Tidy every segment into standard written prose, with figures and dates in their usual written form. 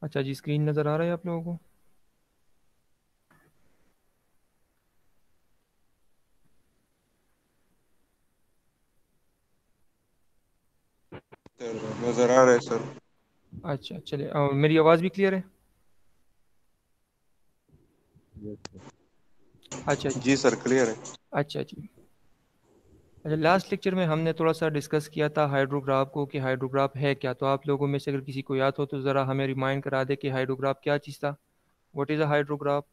अच्छा जी, स्क्रीन नज़र आ रहा है आप लोगों को? सर नज़र आ रहा है सर। अच्छा चलिए, मेरी आवाज़ भी क्लियर है? अच्छा जी। जी सर क्लियर है। अच्छा जी। अच्छा, लास्ट लेक्चर में हमने थोड़ा सा डिस्कस किया था हाइड्रोग्राफ को, कि हाइड्रोग्राफ है क्या। तो आप लोगों में से अगर किसी को याद हो तो ज़रा हमें रिमाइंड करा दे कि हाइड्रोग्राफ क्या चीज़ था। What is a hydrograph?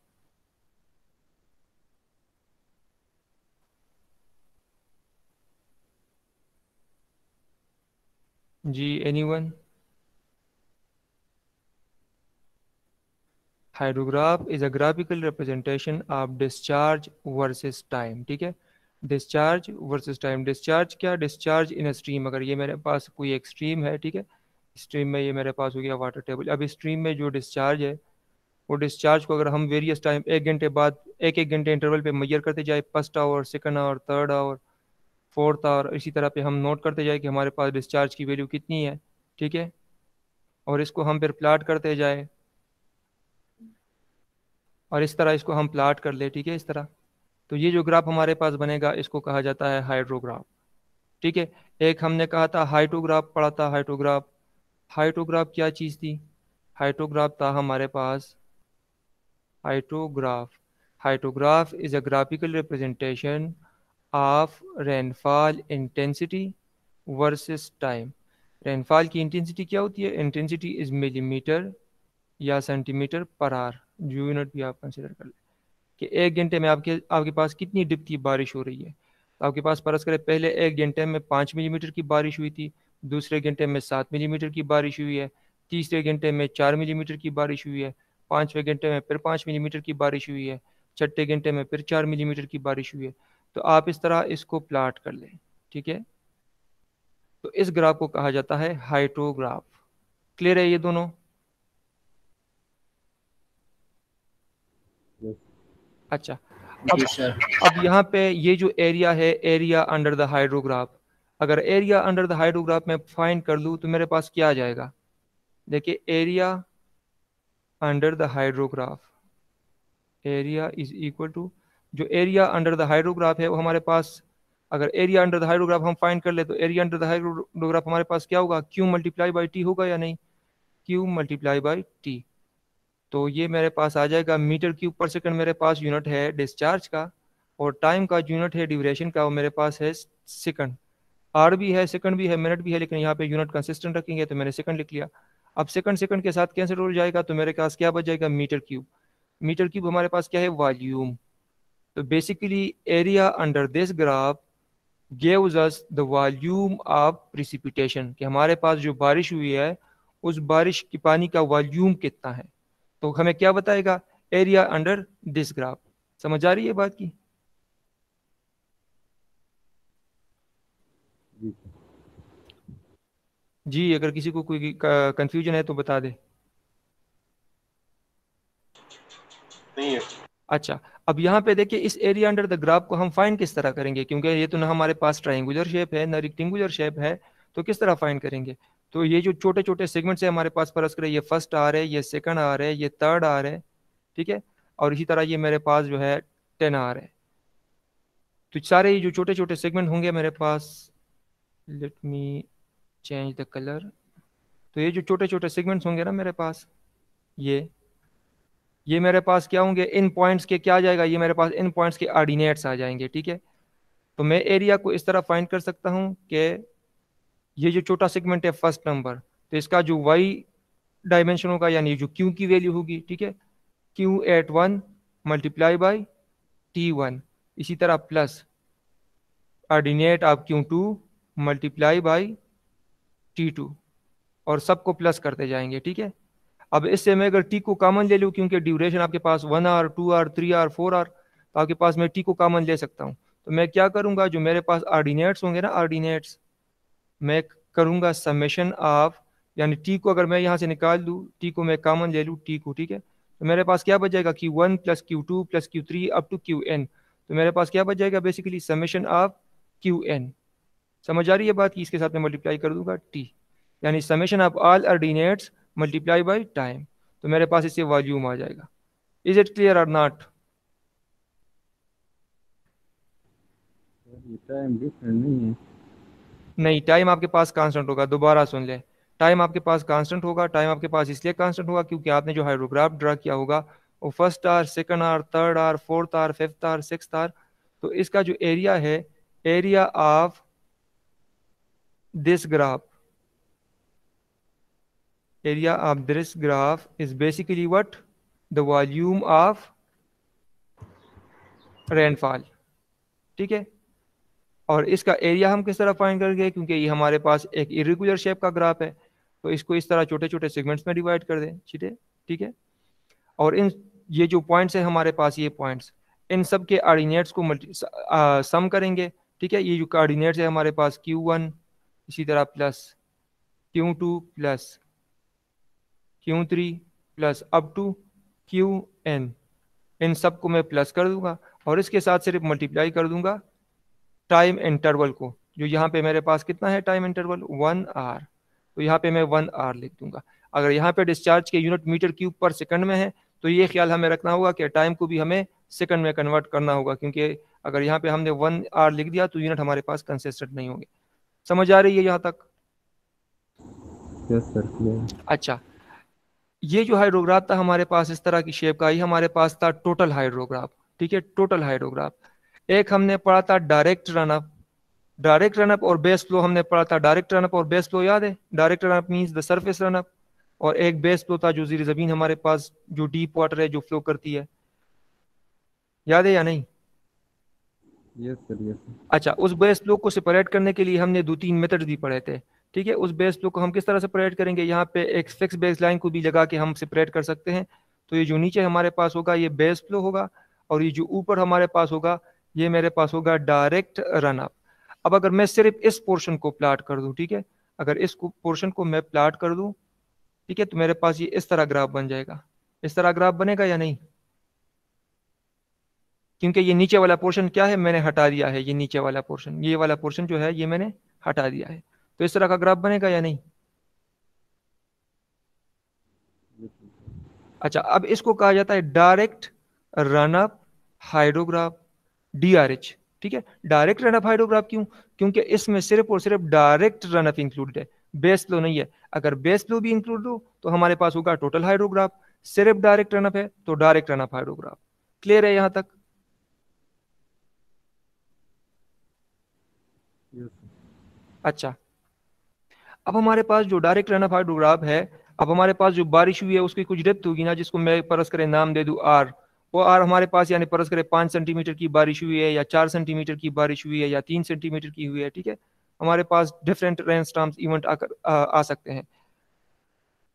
जी, anyone? Hydrograph is a graphical representation of discharge versus time. ठीक है, डिस्चार्ज वर्सेस टाइम। डिस्चार्ज क्या? Discharge in a stream. अगर ये मेरे पास कोई एक स्ट्रीम है, ठीक है, स्ट्रीम में ये मेरे पास हो गया वाटर टेबल। अब इस स्ट्रीम में जो डिस्चार्ज है, वो डिस्चार्ज को अगर हम वेरियस टाइम, एक घंटे बाद, एक एक घंटे इंटरवल पे मैयर करते जाए, first hour, second hour, third hour, fourth hour, इसी तरह पे हम नोट करते जाए कि हमारे पास डिस्चार्ज की वैल्यू कितनी है। ठीक है, और इसको हम फिर प्लाट करते जाए, और इस तरह इसको हम प्लाट कर ले, ठीक है, इस तरह। तो ये जो ग्राफ हमारे पास बनेगा, इसको कहा जाता है हाइड्रोग्राफ। ठीक है। एक हमने कहा था हाइटोग्राफ, पढ़ा था हाइटोग्राफ। हाइटोग्राफ क्या चीज़ थी? हाइटोग्राफ था हमारे पास, hyetograph, hyetograph is a graphical representation of rainfall intensity versus time. Rainfall की इंटेंसिटी क्या होती है? इंटेंसिटी इज मिलीमीटर या सेंटीमीटर पर आवर, जो यूनिट भी आप कंसिडर कर लें, कि एक घंटे में आपके आपके पास कितनी डिप की बारिश हो रही है। तो आपके पास फर्ज करें पहले एक घंटे में 5 मिलीमीटर की बारिश हुई थी, दूसरे घंटे में 7 मिलीमीटर की बारिश हुई है, तीसरे घंटे में 4 मिलीमीटर की बारिश हुई है, पाँचवें घंटे में फिर 5 मिलीमीटर की बारिश हुई है, छठे घंटे में फिर 4 मिलीमीटर की बारिश हुई है। तो आप इस तरह इसको प्लाट कर लें। ठीक है, तो इस ग्राफ को कहा जाता है हाइड्रोग्राफ। क्लियर है ये दोनों? अच्छा। अब जी सर। अब यहाँ पे ये जो एरिया है, एरिया अंडर द हाइड्रोग्राफ, अगर एरिया अंडर द हाइड्रोग्राफ में फाइंड कर लूँ तो मेरे पास क्या आ जाएगा? देखिए, area under the hydrograph, area is equal to, जो एरिया अंडर द हाइड्रोग्राफ है वो हमारे पास, अगर एरिया अंडर द हाइड्रोग्राफ हम फाइंड कर ले तो एरिया अंडर द हाइड्रोग्राफ हमारे पास क्या होगा? क्यू मल्टीप्लाई बाई टी होगा या नहीं? Q multiply by T. तो ये मेरे पास आ जाएगा मीटर क्यूब पर सेकंड, मेरे पास यूनिट है डिस्चार्ज का, और टाइम का जो यूनिट है ड्यूरेशन का, वो मेरे पास है सेकंड। आर भी है, सेकंड भी है, मिनट भी है, लेकिन यहाँ पे यूनिट कंसिस्टेंट रखेंगे तो मैंने सेकंड लिख लिया। अब सेकंड सेकंड के साथ कैंसिल हो जाएगा, तो मेरे पास क्या बच जाएगा? Metre cube. मीटर क्यूब हमारे पास क्या है? वॉल्यूम। तो basically area under this graph gives us the volume of precipitation, कि हमारे पास जो बारिश हुई है, उस बारिश की पानी का वॉल्यूम कितना है। तो हमें क्या बताएगा? Area under this graph. समझ आ रही है बात की? जी, अगर किसी को कोई कंफ्यूजन है तो बता दे। नहीं है। अच्छा, अब यहाँ पे देखिए, इस एरिया अंडर द ग्राफ को हम फाइंड किस तरह करेंगे, क्योंकि ये तो ना हमारे पास ट्राइंगुलर शेप है ना रेक्टेंगुलर शेप है। तो किस तरह फाइंड करेंगे? तो ये जो छोटे छोटे सेगमेंट्स है हमारे पास, फर्ज करें ये फर्स्ट आ रहे हैं, ये सेकंड आ रहे हैं, ये थर्ड आ रहे हैं, ठीक है, और इसी तरह ये मेरे पास जो है 10 आ रहे हैं। तो सारे ये जो छोटे छोटे सेगमेंट होंगे मेरे पास, let me change the colour. तो ये जो छोटे छोटे सेगमेंट्स होंगे ना मेरे पास, ये मेरे पास क्या होंगे? इन पॉइंट्स के क्या आ जाएगा? ये मेरे पास इन पॉइंट्स के ऑर्डिनेट्स आ जाएंगे। ठीक है, तो मैं एरिया को इस तरह फाइंड कर सकता हूँ कि ये जो छोटा सेगमेंट है फर्स्ट नंबर, तो इसका जो वाई डायमेंशन होगा, यानी जो क्यू की वैल्यू होगी, ठीक है, Q at one multiply by T one, इसी तरह plus ordinate of Q two multiply by T two, और सबको प्लस करते जाएंगे। ठीक है, अब इससे मैं अगर टी को कॉमन ले लूँ, क्योंकि ड्यूरेशन आपके पास 1 आवर, 2 आवर, 3 आवर, 4 आवर, तो आपके पास मैं टी को कॉमन ले सकता हूँ। तो मैं क्या करूंगा, जो मेरे पास ऑर्डिनेट्स होंगे ना, ऑर्डिनेट्स, मैं करूंगा समेशन ऑफ, यानी टी को अगर मैं यहाँ से निकाल लूँ, टी को मैं कॉमन ले लूँ, टी को, ठीक है, तो मेरे पास क्या बच जाएगा? Q one plus Q two plus Q three up to Q N. तो मेरे पास क्या बच जाएगा? Basically summation of Q N. समझ आ रही है बात की? इसके साथ मैं मल्टीप्लाई कर दूंगा टी, यानी summation of all ordinates multiply by time. तो मेरे पास इससे वॉल्यूम आ जाएगा। इज इट क्लियर और नॉट? ये टाइम डिफरेंट नहीं है। नहीं, टाइम आपके पास कांस्टेंट होगा, दोबारा सुन ले। टाइम आपके पास कांस्टेंट होगा। टाइम आपके पास इसलिए कांस्टेंट होगा क्योंकि आपने जो हाइड्रोग्राफ ड्रा किया होगा वो first hour, second hour, third hour, fourth hour, fifth hour, sixth hour. तो इसका जो एरिया है, area of this graph, area of this graph is basically what? The volume of rainfall। ठीक है। और इसका एरिया हम किस तरह फाइंड करेंगे, क्योंकि ये हमारे पास एक इरेगुलर शेप का ग्राफ है, तो इसको इस तरह छोटे छोटे सेगमेंट्स में डिवाइड कर दें। ठीक है, ठीक है। और इन ये जो पॉइंट्स है हमारे पास, ये पॉइंट्स, इन सब के ऑर्डिनेट्स को सम करेंगे। ठीक है, ये जो कोऑर्डिनेट्स है हमारे पास Q1, इसी तरह plus Q2 plus Q3 plus up to Qn, इन सब को मैं प्लस कर दूंगा और इसके साथ सिर्फ मल्टीप्लाई कर दूंगा टाइम इंटरवल को, जो यहाँ पे मेरे पास कितना है टाइम इंटरवल, 1 आवर। तो यहाँ पे मैं 1 आवर लिख दूंगा। अगर यहाँ पे डिस्चार्ज के यूनिट मीटर क्यूब पर सेकंड में है तो ये ख्याल हमें रखना होगा कि टाइम को भी हमें सेकंड में कन्वर्ट करना होगा, क्योंकि अगर यहाँ पे हमने 1 आवर लिख दिया तो यूनिट हमारे पास कंसिस्टेंट नहीं होंगे। समझ आ रही है यहाँ तक? Yes sir, clear. अच्छा, ये जो हाइड्रोग्राफ था हमारे पास इस तरह की शेप का, ये हमारे पास था टोटल हाइड्रोग्राफ। ठीक है, टोटल हाइड्रोग्राफ। एक हमने पढ़ा था डायरेक्ट रनअप, डायरेक्ट रनअप और बेस फ्लो हमने पढ़ा था। डायरेक्ट रनअप और बेस फ्लो याद है? Direct run up means the surface run up, और एक बेस फ्लो था जो ज़ीर ज़मीन हमारे पास जो डीप वाटर है जो फ्लो करती है। याद है या नहीं? Yes sir, yes sir. अच्छा, उस बेस फ्लो को सेपरेट करने के लिए हमने 2-3 मेथड भी पढ़े थे। ठीक है, उस बेस फ्लो को हम किस तरह सेपरेट करेंगे, यहाँ पे एक फिक्स बेस लाइन को भी लगा के हम सेपरेट कर सकते हैं। तो ये जो नीचे हमारे पास होगा ये बेस फ्लो होगा, और ये जो ऊपर हमारे पास होगा ये मेरे पास होगा डायरेक्ट रनअप। अब अगर मैं सिर्फ इस पोर्शन को प्लाट कर दूं, ठीक है, अगर इस पोर्शन को मैं प्लाट कर दूं, ठीक है, तो मेरे पास ये इस तरह ग्राफ बन जाएगा। इस तरह ग्राफ बनेगा या नहीं? क्योंकि ये नीचे वाला पोर्शन क्या है, मैंने हटा दिया है। ये नीचे वाला पोर्शन, ये वाला पोर्शन जो है ये मैंने हटा दिया है। तो इस तरह का ग्राफ बनेगा या नहीं? अच्छा, अब इसको कहा जाता है डायरेक्ट रनअप हाइड्रोग्राफ, DRH। ठीक है, डायरेक्ट रनअप हाइड्रोग्राफ क्यों? क्योंकि इसमें सिर्फ और सिर्फ डायरेक्ट रनअप इंक्लूडेड है, बेस फ्लो नहीं है। अगर बेस फ्लो भी इंक्लूड हो तो हमारे पास होगा टोटल हाइड्रोग्राफ। सिर्फ डायरेक्ट रनअप है तो डायरेक्ट रनअप हाइड्रोग्राफ। क्लियर है यहां तक? यस। अच्छा, अब हमारे पास जो डायरेक्ट रन ऑफ हाइड्रोग्राफ है, अब हमारे पास जो बारिश हुई है उसकी कुछ डेप्थ होगी ना, जिसको मैं परस करे नाम दे दूं आर। वो आर हमारे पास यानी परस करे 5 सेंटीमीटर की बारिश हुई है, या 4 सेंटीमीटर की बारिश हुई है, या 3 सेंटीमीटर की हुई है। ठीक है, हमारे पास डिफरेंट रेन स्टॉर्म्स इवेंट आ सकते हैं।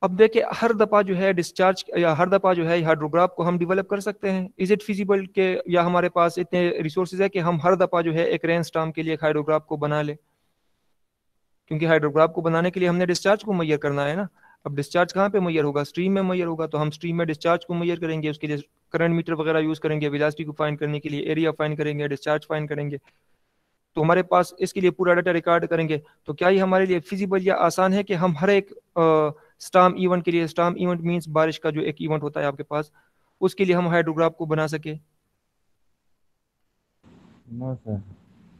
अब देखिए, हर दफा जो है डिस्चार्ज या हर दफा जो है हाइड्रोग्राफ को हम डेवलप कर सकते हैं। इज इट फिजिबल के, या हमारे पास इतने रिसोर्सेज है कि हम हर दफा जो है एक रेन स्टॉर्म के लिए एक हाइड्रोग्राफ को बना ले? क्योंकि हाइड्रोग्राफ को बनाने के लिए हमने डिस्चार्ज को मैयर करना है ना। अब डिस्चार्ज कहाँ पे मैयर होगा? स्ट्रीम में मैयर होगा। तो हम स्ट्रीम में डिस्चार्ज को मैयर करेंगे, उसके लिए करंट मीटर वगैरह यूज करेंगे, वेलोसिटी को फाइंड करने के लिए एरिया फाइंड करेंगे, डिस्चार्ज फाइंड करेंगे। तो हमारे पास इसके लिए पूरा डाटा रिकॉर्ड करेंगे। तो क्या ये हमारे लिए फिजिबल या आसान है कि हम हर एक स्टॉर्म इवेंट के लिए, स्टॉर्म इवेंट मींस बारिश का जो एक इवेंट होता है आपके पास, उसके लिए हम हाइड्रोग्राफ को बना सके? No sir.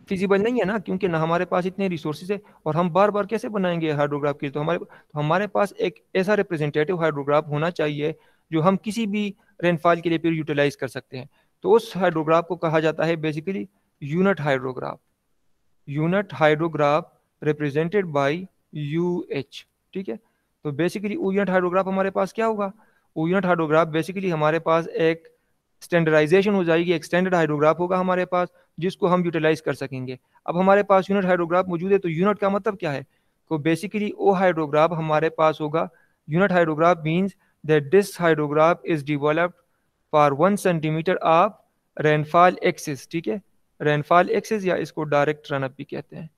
फिजिबल नहीं है ना, क्योंकि ना हमारे पास इतने रिसोर्सेज है, और हम बार बार कैसे बनाएंगे हाइड्रोग्राफ के लिए? तो हमारे पास एक ऐसा रिप्रेजेंटेटिव हाइड्रोग्राफ होना चाहिए जो हम किसी भी रेनफॉल के लिए फिर यूटिलाइज कर सकते हैं। तो उस हाइड्रोग्राफ को कहा जाता है basically unit hydrograph. Unit hydrograph represented by UH। ठीक है, तो बेसिकली यूनिट हाइड्रोग्राफ हमारे पास क्या होगा? यूनिट हाइड्रोग्राफ बेसिकली हमारे पास एक स्टैंडर्डाइजेशन हो जाएगी, एक स्टैंडर्ड हाइड्रोग्राफ होगा हमारे पास जिसको हम यूटिलाइज कर सकेंगे। अब हमारे पास यूनिट हाइड्रोग्राफ मौजूद है, तो यूनिट का मतलब क्या है? तो बेसिकली वो हाइड्रोग्राफ हमारे पास होगा। Unit hydrograph means that this hydrograph is developed for 1 centimetre of rainfall axis. ठीक है, रेनफॉल एक्सिस, या इसको डायरेक्ट रनअप भी कहते हैं।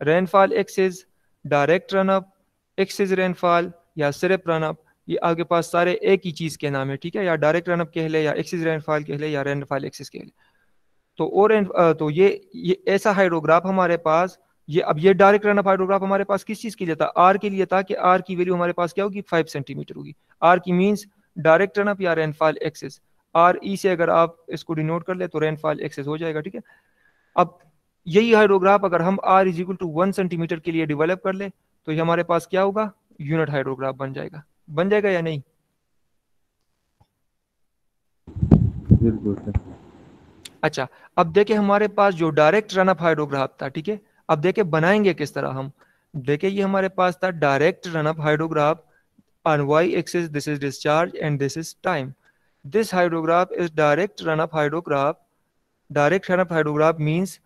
Rainfall axis, direct run up, axis rainfall, या सिर्फ रनअप, ये आपके पास सारे एक ही चीज के नाम है। ठीक है, या डायरेक्ट रनअप कह ले, या एक्सिस रेनफॉल कह ले, या रेनफॉल एक्सिस कह ले। तो तो ये ऐसा हाइड्रोग्राफ हमारे पास, ये अब ये डायरेक्ट रनअप हाइड्रोग्राफ हमारे पास किस चीज के लिए था? आर के लिए था कि आर की वैल्यू हमारे पास क्या होगी? 5 सेंटीमीटर होगी। आर की मींस डायरेक्ट रन अप या रेनफॉल एक्सेस। आर ई से अगर आप इसको डिनोट कर ले तो रेनफॉल एक्सेस हो जाएगा, ठीक है। अब यही हाइड्रोग्राफ अगर हम R is equal to 1 centimetre के लिए डेवलप कर ले तो ये हमारे पास क्या होगा, यूनिट हाइड्रोग्राफ बन जाएगा या नहीं। बिल्कुल सर। अच्छा, अब देखें हमारे पास जो डायरेक्ट रन अप हाइड्रोग्राफ था, ठीक है, अब देखें बनाएंगे किस तरह हम। देखें ये हमारे पास था direct run up hydrograph, on y-axis this is discharge and this is time. This hydrograph is direct run-up hydrograph. Direct run-up hydrograph means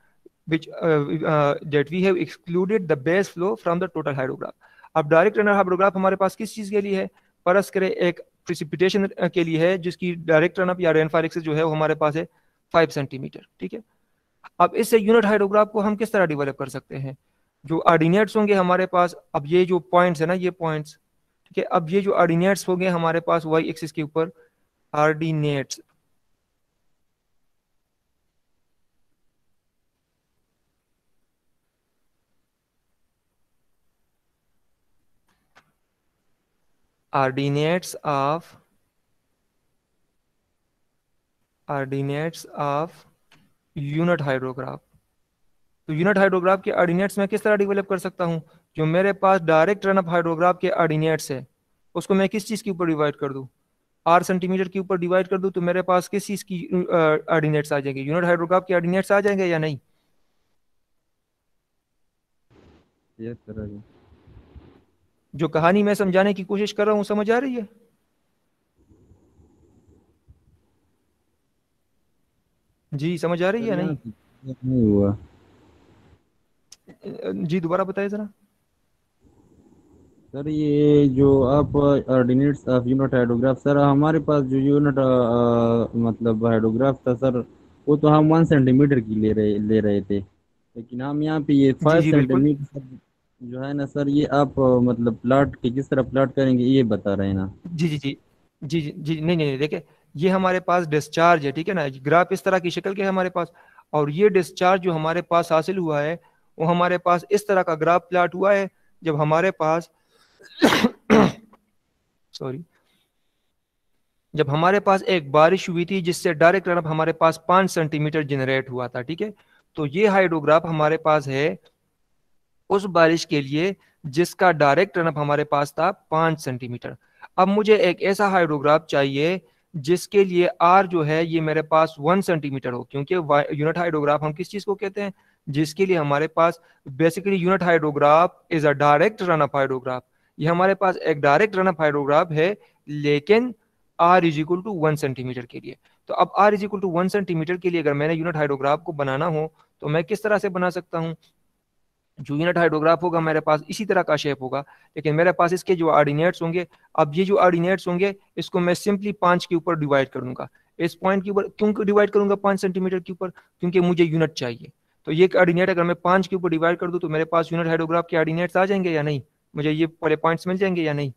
which that we have excluded the base flow from the total hydrograph. अब direct run up hydrograph हमारे पास किस चीज के लिए है, परस करें एक precipitation के लिए है, जिसकी डायरेक्ट रन अप या रेनफॉल एक्सेस जो है वो हमारे पास है 5 सेंटीमीटर, ठीक है। अब इससे यूनिट हाइड्रोग्राफ को हम किस तरह डेवलप कर सकते हैं, जो ऑर्डिनेट्स होंगे हमारे पास, अब ये जो पॉइंट्स है ना, ये पॉइंट्स, ठीक है, अब ये जो ऑर्डिनेट्स हो गए हमारे पास वाई एक्सिस के ऊपर, ordinates, ordinates of unit hydrograph. तो यूनिट हाइड्रोग्राफ के ऑर्डिनेट्स में किस तरह डेवलप कर सकता हूं, जो मेरे पास डायरेक्ट रन अप हाइड्रोग्राफ के ऑर्डिनेट्स है उसको मैं किस चीज के ऊपर डिवाइड कर दूं, आर सेंटीमीटर के ऊपर डिवाइड कर दूं, तो मेरे पास किस चीज की ऑर्डिनेट्स आ जाएंगे, यूनिट हाइड्रोग्राफ के ऑर्डिनेट्स आ जाएंगे या नहीं। Yes sir. जो कहानी मैं समझाने की कोशिश कर रहा हूं समझ आ रही है। जी समझ आ रही सर है यहाँ नहीं। नहीं हुआ। जी दोबारा बताइए जरा। सर ये जो आप ordinates of unit hydrograph, sir हमारे पास जो यूनिट मतलब हाइड्रोग्राफ था सर, वो तो हम 1 सेंटीमीटर की ले रहे थे, लेकिन हम यहाँ पे ये जी फाइव जी बिल्कुल। सेंटीमीटर जो है ना सर, ये आप मतलब प्लाट के किस तरह प्लाट करेंगे ये बता रहे हैं ना। जी जी जी जी जी जी नहीं नहीं नहीं, देखिए ये हमारे पास डिस्चार्ज है, ठीक है ना, ग्राफ इस तरह की शक्ल के है हमारे पास, और ये डिस्चार्ज जो हमारे पास हासिल हुआ है वो हमारे पास इस तरह का ग्राफ प्लाट हुआ है, जब हमारे पास सॉरी, जब हमारे पास एक बारिश हुई थी जिससे डायरेक्ट रन हमारे पास 5 सेंटीमीटर जनरेट हुआ था, ठीक है। तो ये हाइड्रोग्राफ हमारे पास है उस बारिश के लिए जिसका डायरेक्ट रन हमारे पास था 5 सेंटीमीटर। अब मुझे एक ऐसा हाइड्रोग्राफ चाहिए जिसके लिए आर जो है ये मेरे पास 1 सेंटीमीटर हो, क्योंकि यूनिट हाइड्रोग्राफ हम किस चीज को कहते हैं, जिसके लिए हमारे पास basically unit hydrograph is a direct run up hydrograph. ये हमारे पास एक डायरेक्ट रन अप हाइड्रोग्राफ है, लेकिन R is equal to 1 centimetre के लिए। तो अब R is equal to 1 centimetre के लिए अगर मैंने यूनिट हाइड्रोग्राफ को बनाना हो तो मैं किस तरह से बना सकता हूँ, जो यूनिट हाइड्रोग्राफ होगा मेरे पास इसी तरह का शेप होगा, लेकिन मेरे पास इसके जो ऑर्डिनेट्स होंगे, अब ये जो ऑर्डिनेट्स होंगे इसको मैं सिंपली 5 के ऊपर डिवाइड कर दूंगा। इस पॉइंट के ऊपर क्यों डिवाइड करूंगा 5 सेंटीमीटर के ऊपर, क्योंकि मुझे यूनिट चाहिए। तो ये ऑर्डिनेट अगर मैं 5 के ऊपर डिवाइड कर दूं तो मेरे पास यूनिट हाइड्रोग्राफ के ऑर्डिनेट्स आ जाएंगे या नहीं, मुझे ये वाले पॉइंट्स मिल जाएंगे या नहीं।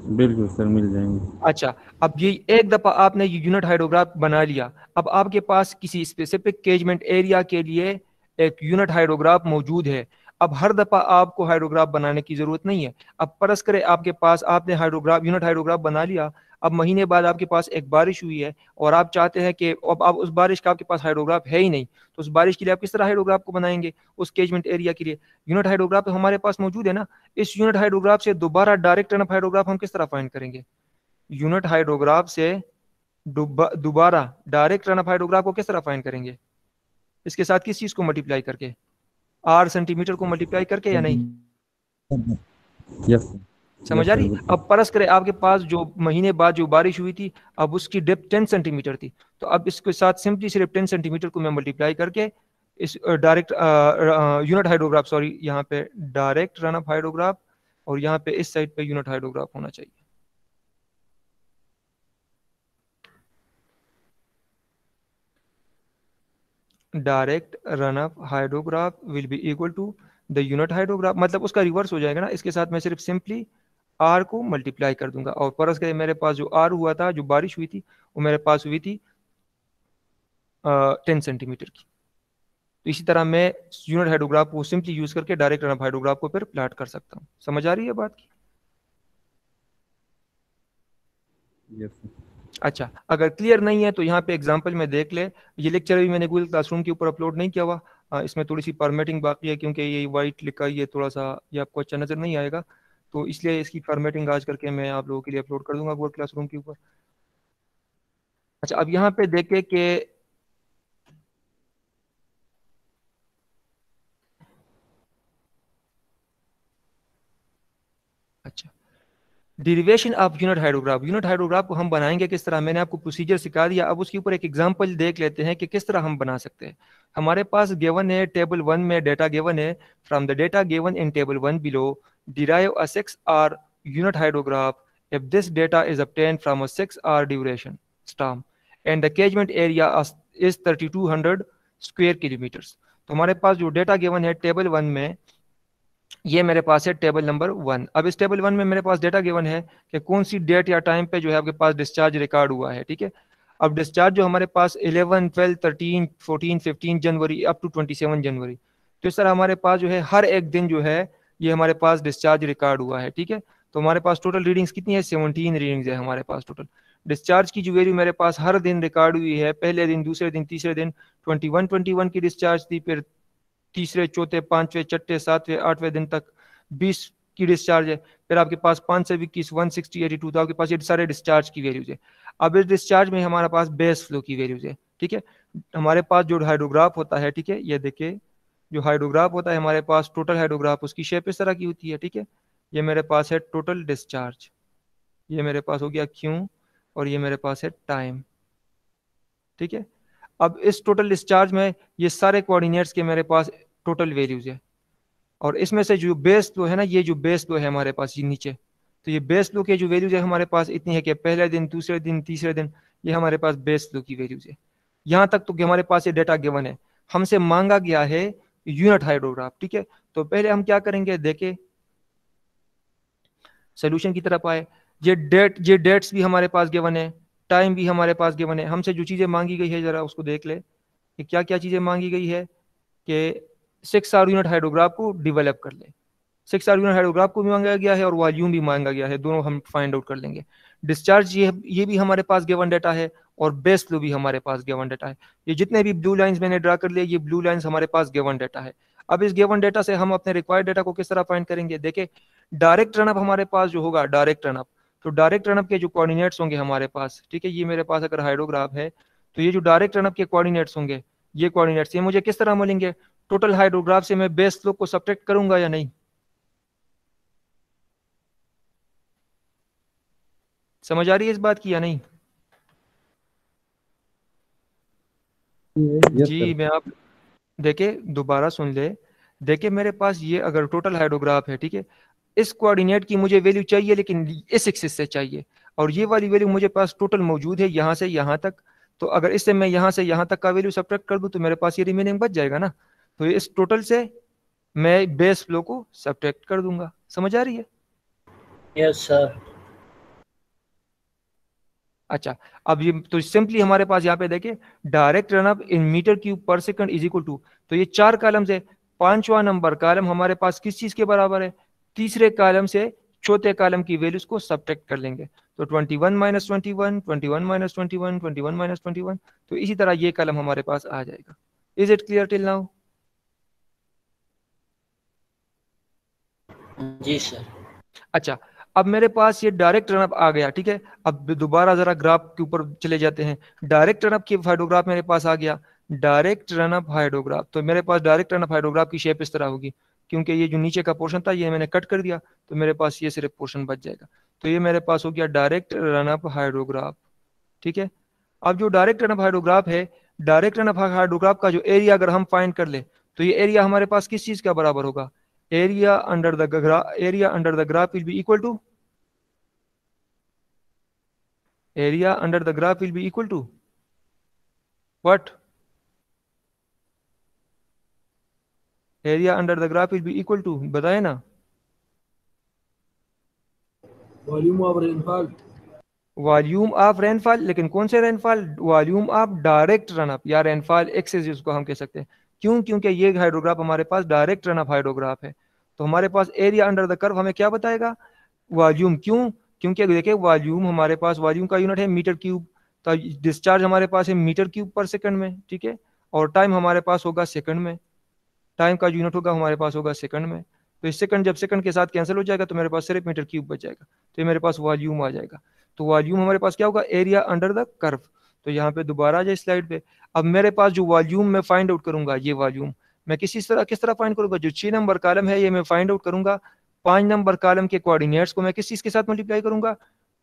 बिल्कुल सर मिल जाएंगे। अच्छा, अब ये एक दफा आपने ये यूनिट हाइड्रोग्राफ बना लिया, अब आपके पास किसी स्पेसिफिक केजमेंट एरिया के लिए एक यूनिट हाइड्रोग्राफ मौजूद है। अब हर दफा आपको हाइड्रोग्राफ बनाने की जरूरत नहीं है। अब परस करें आपके पास आपने हाइड्रोग्राफ यूनिट हाइड्रोग्राफ बना लिया, अब महीने बाद आपके पास एक बारिश हुई है और आप चाहते हैं कि अब आप उस बारिश का आपके पास हाइड्रोग्राफ है ही नहीं, तो उस बारिश के लिए आप किस तरह हाइड्रोग्राफ को बनाएंगे, उस केजमेंट एरिया के लिए यूनिट हाइड्रोग्राफ तो हमारे पास मौजूद है ना। इस यूनिट हाइड्रोग्राफ से दोबारा डायरेक्ट रन अप हाइड्रोग्राफ हम किस तरह फाइंड करेंगे, यूनिट हाइड्रोग्राफ से दोबारा डायरेक्ट रन अप हाइड्रोग्राफ को किस तरह फाइंड करेंगे, इसके साथ किस चीज को मल्टीप्लाई करके, आर सेंटीमीटर को मल्टीप्लाई करके या नहीं। यस समझ यस आ सर रही। बिल्कुल। अब परस करें आपके पास जो महीने बाद जो बारिश हुई थी अब उसकी डेप्थ 10 सेंटीमीटर थी, तो अब इसके साथ सिंपली सिर्फ 10 सेंटीमीटर को मैं मल्टीप्लाई करके इस डायरेक्ट यूनिट हाइड्रोग्राफ, सॉरी यहाँ पे डायरेक्ट रन अप हाइड्रोग्राफ और यहाँ पे इस साइड पे यूनिट हाइड्रोग्राफ होना चाहिए। Direct run up hydrograph will be equal to the unit hydrograph, मतलब उसका रिवर्स हो जाएगा ना, इसके साथ मैं सिर्फ सिंपली आर को मल्टीप्लाई कर दूंगा और परस करें मेरे पास जो आर हुआ था जो बारिश हुई थी वो मेरे पास हुई थी 10 सेंटीमीटर की। तो इसी तरह मैं यूनिट हाइड्रोग्राफ को सिंपली यूज करके डायरेक्ट रन अप हाइड्रोग्राफ को फिर प्लाट कर सकता हूँ। समझ आ रही है बात की। Yes sir. अच्छा, अगर क्लियर नहीं है तो यहाँ पे एग्जांपल में देख ले। ये लेक्चर अभी मैंने गूगल क्लासरूम के ऊपर अपलोड नहीं किया हुआ, इसमें थोड़ी सी फॉर्मेटिंग बाकी है, क्योंकि ये वाइट लिखा ये थोड़ा सा ये आपको अच्छा नज़र नहीं आएगा, तो इसलिए इसकी फॉर्मेटिंग आज करके मैं आप लोगों के लिए अपलोड कर दूंगा गूगल क्लासरूम के ऊपर। अच्छा, अब यहाँ पे देखे कि अच्छा, डेरिवेशन ऑफ यूनिट हाइड्रोग्राफ को हम बनाएंगे किस तरह, मैंने आपको प्रोसीजर सिखा दिया। अब उसके ऊपर एक एग्जांपल देख लेते हैं कि किस तरह हम बना सकते हैं। हमारे पास गिवन है, टेबल 1 में डेटा गिवन है, from the data given in table 1 below derive a 6 hour unit hydrograph if this data is obtained from a 6 hour duration storm and the catchment area is 3200 square kilometres. तो हमारे पास जो data given है table 1 में, ये मेरे पास है table number 1। अब इस टेबल 1 में मेरे पास डेटा गिवन है कि कौन सी डेट या टाइम पे जो है आपके पास डिस्चार्ज रिकॉर्ड हुआ है, ठीक है। अब डिस्चार्ज जो हमारे पास 11, 12, 13, 14, 15 जनवरी अप टू 27 जनवरी, तो इस तरह हमारे पास जो है हर एक दिन जो है ये हमारे पास डिस्चार्ज रिकॉर्ड हुआ है, ठीक है। तो हमारे पास टोटल रीडिंग्स कितनी है, 17 रीडिंग्स है हमारे पास टोटल। डिस्चार्ज की जो वैल्यू मेरे पास हर दिन रिकॉर्ड हुई है, पहले दिन, दूसरे दिन, तीसरे दिन 21 की डिस्चार्ज थी, फिर तीसरे, चौथे, पांचवें, छठे, सातवें, आठवें दिन तक 20 की डिस्चार्ज है। फिर आपके पास 5 से 21, 160, 82, तो आपके पास ये सारे डिस्चार्ज की वैल्यूज है। अब इस डिस्चार्ज में हमारे पास बेस फ्लो की वैल्यूज है, ठीक है। हमारे पास जो हाइड्रोग्राफ होता है, ठीक है, ये देखिए जो हाइड्रोग्राफ होता है हमारे पास, टोटल हाइड्रोग्राफ, उसकी शेप इस तरह की होती है, ठीक है। ये मेरे पास है टोटल डिस्चार्ज, ये मेरे पास हो गया क्यू, और ये मेरे पास है टाइम, ठीक है। अब इस टोटल डिस्चार्ज में ये सारे कोऑर्डिनेट्स के मेरे पास टोटल वैल्यूज है, और इसमें से जो बेस फ्लो है ना, ये जो बेस फ्लो है हमारे पास ये नीचे, तो ये बेस फ्लो के जो वैल्यूज है हमारे पास इतनी है कि पहले दिन, दूसरे दिन, तीसरे दिन, ये हमारे पास बेस फ्लो की वैल्यूज है। यहाँ तक तो कि हमारे पास ये डेटा गिवन है, हमसे मांगा गया है यूनिट हाइड्रोग्राफ, ठीक है। तो पहले हम क्या करेंगे, देखे सोल्यूशन की तरफ आए। ये डेट्स भी हमारे पास गिवन है, टाइम भी हमारे पास गिवन है। हमसे जो चीजें मांगी गई है जरा उसको देख ले कि क्या क्या चीजें मांगी गई है, कि 6 आवर यूनिट हाइड्रोग्राफ को डिवेलप कर ले। 6 आवर यूनिट हाइड्रोग्राफ को भी मांगा गया है और वॉल्यूम भी मांगा गया है, दोनों हम फाइंड आउट कर लेंगे। डिस्चार्ज ये भी हमारे पास गिवन डेटा है, और बेस फ्लो भी हमारे पास गिवन डेटा है। ये जितने भी ब्लू लाइंस मैंने ड्रा कर लिए, ये ब्लू लाइंस हमारे पास गिवन डेटा है। अब इस गिवन डेटा से हम अपने रिक्वायर्ड डेटा को किस तरह फाइंड करेंगे, देखें डायरेक्ट रनअप हमारे पास जो होगा, डायरेक्ट रनअप, तो डायरेक्ट रनअप के जो कोऑर्डिनेट्स होंगे हमारे पास, ठीक है, ये मेरे पास अगर हाइड्रोग्राफ है तो ये जो डायरेक्ट रनअप के कोऑर्डिनेट्स होंगे, ये कोऑर्डिनेट्स ये मुझे किस तरह मिलेंगे, टोटल हाइड्रोग्राफ से मैं बेस फ्लो को सब्ट्रैक्ट करूंगा या नहीं, समझ आ रही है इस बात की या नहीं? यस जी, सर। मैं आप देखे दोबारा सुन ले। देखे मेरे पास ये अगर टोटल हाइड्रोग्राफ है, ठीक है, इस कोऑर्डिनेट की मुझे वैल्यू चाहिए, लेकिन इस एक्सिस से चाहिए, और ये वाली वैल्यू मुझे पास टोटल मौजूद है यहाँ से यहाँ तक। तो अगर इससे मैं यहाँ से यहाँ तक का वैल्यू सब्ट्रैक्ट कर दूं तो मेरे पास ये रिमेनिंग बच जाएगा ना। तो इस टोटल से मैं बेस फ्लो को सब्ट्रैक्ट कर दूंगा, समझ आ रही है? Yes sir. अच्छा, अब ये तो सिंपली हमारे पास यहाँ पे देखिए direct run up in metre cube पर सेकंड इज इक्वल टू, तो ये 4 कॉलम्स है, पांचवा नंबर कॉलम हमारे पास किस चीज के बराबर है, तीसरे कॉलम से चौथे कॉलम की वैल्यूज को सब्ट्रैक्ट कर लेंगे। तो 21 माइनस 21, 21 माइनस 21, 21 माइनस 21, तो इसी तरह ये कॉलम हमारे पास आ जाएगा। Is it clear till now? जी सर। अच्छा, अब मेरे पास ये डायरेक्ट रनअप आ गया, ठीक है। अब दोबारा जरा ग्राफ के ऊपर चले जाते हैं। डायरेक्ट रनअप की हाइड्रोग्राफ मेरे पास आ गया, डायरेक्ट रनअप हाइड्रोग्राफ, तो मेरे पास डायरेक्ट रनअप हाइड्रोग्राफ की शेप इस तरह होगी, क्योंकि ये जो नीचे का पोर्शन था ये मैंने कट कर दिया, तो मेरे पास ये सिर्फ पोर्शन बच जाएगा। तो ये मेरे पास हो गया डायरेक्ट रनअप हाइड्रोग्राफ, ठीक है। अब जो डायरेक्ट रनअप हाइड्रोग्राफ है, डायरेक्ट रनअप हाइड्रोग्राफ का जो एरिया अगर हम फाइंड कर ले, तो ये एरिया हमारे पास किस चीज का बराबर होगा, area under the graph will be equal to what? area under the graph will be equal to, बताए ना? Volume of rainfall. Volume of rainfall, लेकिन कौन से rainfall, volume of direct run up या रेनफॉल एक्सेस जिसको हम कह सकते हैं। क्यों? क्योंकि ये हाइड्रोग्राफ हमारे पास डायरेक्ट रनअप हाइड्रोग्राफ है, तो हमारे पास एरिया अंडर द कर्व हमें क्या बताएगा, वॉल्यूम। क्यों? क्योंकि देखिए वॉल्यूम हमारे पास, वॉल्यूम का यूनिट है मीटर क्यूब, तो डिस्चार्ज हमारे पास है मीटर क्यूब पर सेकंड में, ठीक है। और टाइम हमारे पास होगा सेकंड में, टाइम का यूनिट होगा हमारे पास होगा सेकंड में। तो इस सेकंड जब सेकंड के साथ कैंसिल हो जाएगा तो मेरे पास सिर्फ मीटर क्यूब बच जाएगा, तो ये मेरे पास वॉल्यूम आ जाएगा। तो वॉल्यूम हमारे पास क्या होगा, एरिया अंडर द कर्व। तो यहाँ पे दोबारा आ जाए स्लाइड पे। अब मेरे पास जो वॉल्यूम मैं फाइंड आउट करूंगा, ये वॉल्यूम मैं किस तरह फाइंड करूंगा, जो 6 नंबर कॉलम है ये मैं फाइंड आउट करूंगा। 5 नंबर कॉलम के कोऑर्डिनेट्स को मैं किस चीज के साथ मल्टीप्लाई करूंगा,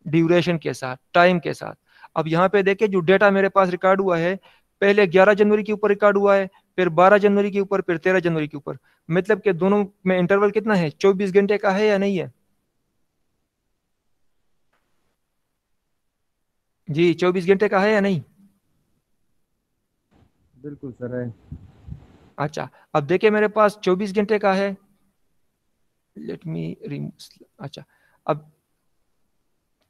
ड्यूरेशन के साथ, टाइम के साथ। अब यहाँ पे देखिए जो डेटा मेरे पास रिकॉर्ड हुआ है, पहले 11 जनवरी के ऊपर रिकॉर्ड हुआ है, फिर 12 जनवरी के ऊपर, फिर 13 जनवरी के ऊपर। मतलब कि दोनों में इंटरवल कितना है, 24 घंटे का है या नहीं है जी, 24 घंटे का है या नहीं। बिल्कुल सर है। अच्छा, अब देखिए मेरे पास 24 घंटे का है, लेट मी रिमूव। अच्छा, अब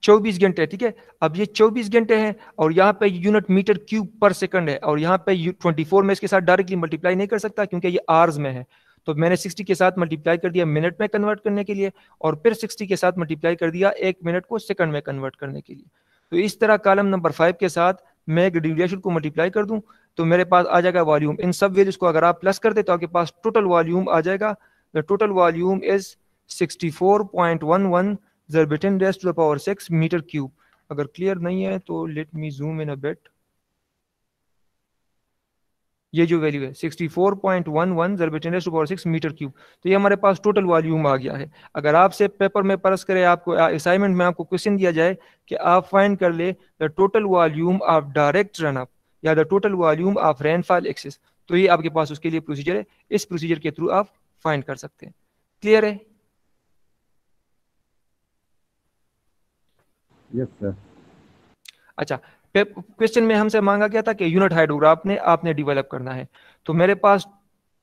24 घंटे, ठीक है। अब ये 24 घंटे हैं और यहाँ पे यूनिट मीटर क्यूब पर सेकंड है, और यहाँ पे 24 में इसके साथ डायरेक्टली मल्टीप्लाई नहीं कर सकता क्योंकि ये आवर्स में है। तो मैंने 60 के साथ मल्टीप्लाई कर दिया मिनट में कन्वर्ट करने के लिए, और फिर 60 के साथ मल्टीप्लाई कर दिया 1 मिनट को सेकंड में कन्वर्ट करने के लिए। तो इस तरह कॉलम नंबर 5 के साथ मैं एक ड्यूरेशन को मल्टीप्लाई कर दूं तो मेरे पास आ जाएगा वॉल्यूम। इन सब वैल्यूज को अगर आप प्लस कर दे तो आपके पास टोटल वॉल्यूम आ जाएगा। द टोटल वॉल्यूम इज 64.11 ज़रबेटन raise to the power 6 metre cube. अगर क्लियर नहीं है तो let me zoom in a bit. ये जो वैल्यू है 64.11 ज़रबेटन raise to power 6 metre cube, तो ये हमारे पास टोटल वॉल्यूम आ गया है। अगर आपसे पेपर में परस करे, आपको असाइनमेंट में आपको क्वेश्चन दिया जाए कि आप फाइंड कर ले the total volume of direct run up या the total volume of rainfall excess, तो ये आपके पास उसके लिए प्रोसीजर है। इस प्रोसीजर के थ्रू आप फाइंड कर सकते हैं। क्लियर है। Yes sir. अच्छा, क्वेश्चन में हमसे मांगा गया था कि यूनिट हाइड्रोग्राफ ने आपने डेवलप करना है। तो मेरे पास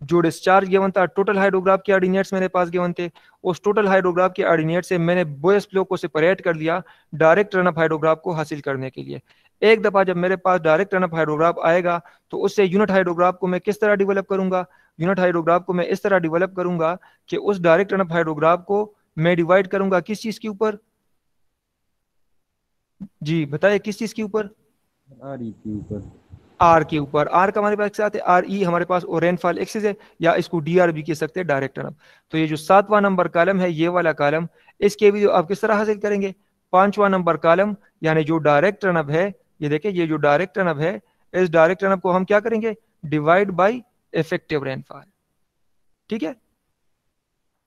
जो डिस्चार्ज गिवन था, टोटल हाइड्रोग्राफ के ऑर्डिनेट्स मेरे पास गिवन थे। उस टोटल हाइड्रोग्राफ के ऑर्डिनेट से मैंने बोयस फ्लो को सेपरेट कर लिया डायरेक्ट रनअप हाइड्रोग्राफ को हासिल करने के लिए। एक दफा जब मेरे पास डायरेक्ट रनअप हाइड्रोग्राफ आएगा तो उससे यूनिट हाइड्रोग्राफ को मैं किस तरह डेवलप करूंगा, यूनिट हाइड्रोग्राफ को मैं इस तरह डेवलप करूंगा कि उस डायरेक्ट रनअप हाइड्रोग्राफ को मैं डिवाइड करूंगा किस चीज के ऊपर, जी बताइए किस चीज के ऊपर, आर ई के ऊपर। आर के ऊपर। आर का हमारे पास क्या आता है, आर ई हमारे पास और रेनफॉल एक्सिस है, या इसको डी आर भी कह सकते हैं, डायरेक्ट रनअप। तो ये जो 7वां नंबर कॉलम है, ये वाला कॉलम, इसके भी आप किस तरह हासिल करेंगे, 5वां नंबर कॉलम यानी जो डायरेक्ट रनअप है, ये देखिए ये जो डायरेक्ट रनअप है, इस डायरेक्ट रनअप को हम क्या करेंगे, डिवाइड बाई इफेक्टिव रेनफॉल, ठीक है।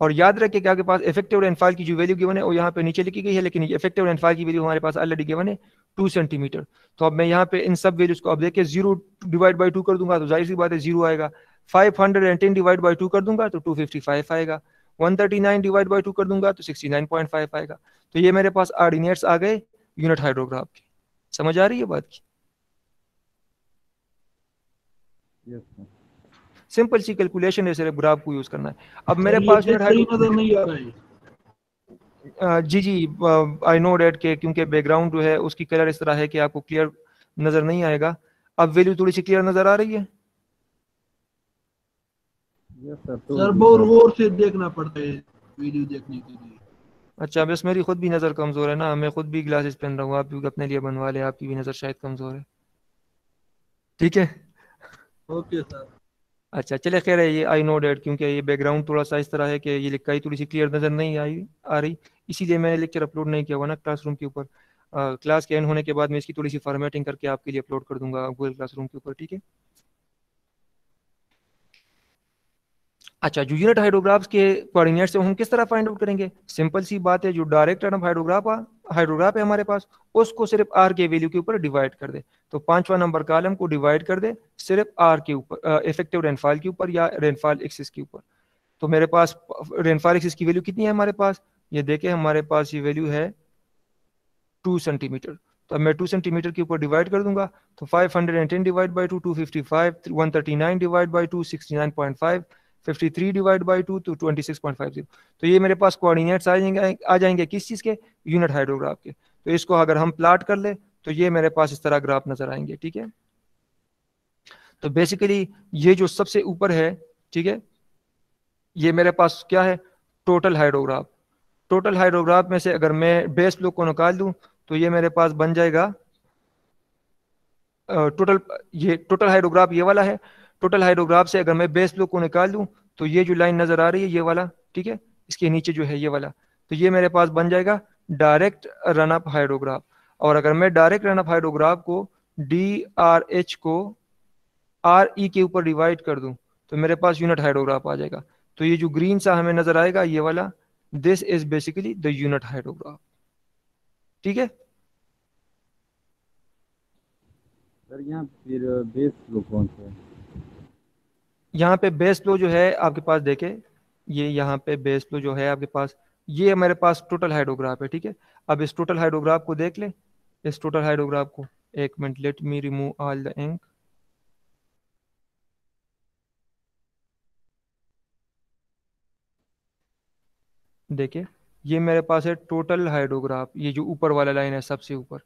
और याद रखिए कि आपके पास इफेक्टिव रेनफॉल की जो वैल्यू गिवन है वो यहाँ पे नीचे लिखी गई है, लेकिन इफेक्टिव रेनफॉल की वैल्यू हमारे पास ऑलरेडी गिवन है 2 सेंटीमीटर। तो अब मैं यहाँ पे इन सब वैल्यूज को अब देखिए 0 डिवाइड बाई 2 कर दूंगा तो जाहिर सी बात है 0 आएगा। 510 डिवाइड बाई 2 कर दूंगा तो 255 आएगा। 139 डिवाइड बाई 2 कर दूंगा तो 69.5 आएगा। तो ये मेरे पास ऑर्डिनेट्स आ गए यूनिट हाइड्रोग्राफ के। समझ आ रही है बात की। Yes sir. सिंपल सी कैलकुलेशन है, सिर्फ ग्राफ को यूज करना है। अब सर, मेरे ये पास चीज सही नजर नहीं आ रहा है। जी जी, आई नो डैट के क्योंकि बैकग्राउंड जो है उसकी कलर इस तरह है कि आपको क्लियर नजर नहीं आएगा। अब वैल्यू थोड़ी सी क्लियर नजर आ रही है। Yes sir. सर बहुत गौर से देखना पड़ता है वीडियो देखने के लिए। अच्छा, बस मेरी खुद भी नज़र कमज़ोर है ना, मैं खुद भी ग्लासेस पहन रहा हूँ, आप भी अपने लिए बनवा ले, आपकी भी नज़र शायद कमज़ोर है, ठीक है। Okay sir. अच्छा चले, खैर है, ये आई नो डैट क्योंकि ये बैकग्राउंड थोड़ा सा इस तरह है कि ये लिखाई थोड़ी सी क्लियर नज़र नहीं आ रही, इसीलिए मैंने लेक्चर अपलोड नहीं किया हुआ ना क्लासरूम के ऊपर। क्लास के एंड होने के बाद मैं इसकी थोड़ी सी फॉर्मेटिंग करके आपके लिए अपलोड कर दूंगा गूगल क्लासरूम के ऊपर, ठीक है। अच्छा, जो यूनिट हाइड्रोग्राफ्स के कोऑर्डिनेट्स है हम किस तरह फाइंड आउट करेंगे, सिंपल सी बात है, जो डायरेक्ट रन ऑफ हाइड्रोग्राफ है हमारे पास, उसको सिर्फ आर के वैल्यू के ऊपर डिवाइड कर दे। तो 5वां नंबर कॉलम को डिवाइड कर दे सिर्फ आर के ऊपर, इफेक्टिव रेनफॉल के ऊपर या रेनफॉल एक्सिस के ऊपर। तो मेरे पास रेनफॉल एक्सिस की वैल्यू कितनी है हमारे पास, ये देखें हमारे पास ये वैल्यू है 2 सेंटीमीटर। तो अब मैं 2 सेंटीमीटर के ऊपर डिवाइड कर दूंगा तो 510 divide by 2 255, 139 divide by 2 69.5, 53 divide by 2 तो 26.50। तो ये मेरे पास कोऑर्डिनेट्स आ जाएंगे किस चीज़ के, यूनिट हाइड्रोग्राफ के। तो इसको अगर हम प्लाट कर ले तो ये मेरे पास इस तरह ग्राफ नजर आएंगे, ठीक है। तो बेसिकली ये जो सबसे ऊपर है, ठीक है, ये मेरे पास क्या है, टोटल हाइड्रोग्राफ। टोटल हाइड्रोग्राफ में से अगर मैं बेस फ्लो को निकाल दूं तो ये मेरे पास बन जाएगा टोटल, ये टोटल हाइड्रोग्राफ ये वाला है। टोटल हाइड्रोग्राफ से अगर मैं बेस फ्लो को निकाल दूं तो ये जो लाइन नजर आ रही है ये वाला, ठीक है, इसके नीचे जो है ये वाला, तो ये मेरे पास बन जाएगा डायरेक्ट रन अप हाइड्रोग्राफ। और अगर मैं डायरेक्ट रन अप हाइड्रोग्राफ को डी आर एच को आर ई के ऊपर डिवाइड कर दूं तो मेरे पास यूनिट हाइड्रोग्राफ आ जाएगा। तो ये जो ग्रीन सा हमें नजर आएगा ये वाला, this is basically the unit hydrograph. ठीक है, सर यहाँ फिर बेस फ्लो कौन सा है? यहाँ पे बेस फ्लो जो है आपके पास देखे, ये यहाँ पे बेस फ्लो जो है आपके पास, ये मेरे पास टोटल हाइड्रोग्राफ है। ठीक है, अब इस टोटल हाइड्रोग्राफ को देख ले, इस टोटल हाइड्रोग्राफ को, एक minute, let me remove all the ink. देखिए ये मेरे पास है टोटल हाइड्रोग्राफ, ये जो ऊपर वाला लाइन है सबसे ऊपर।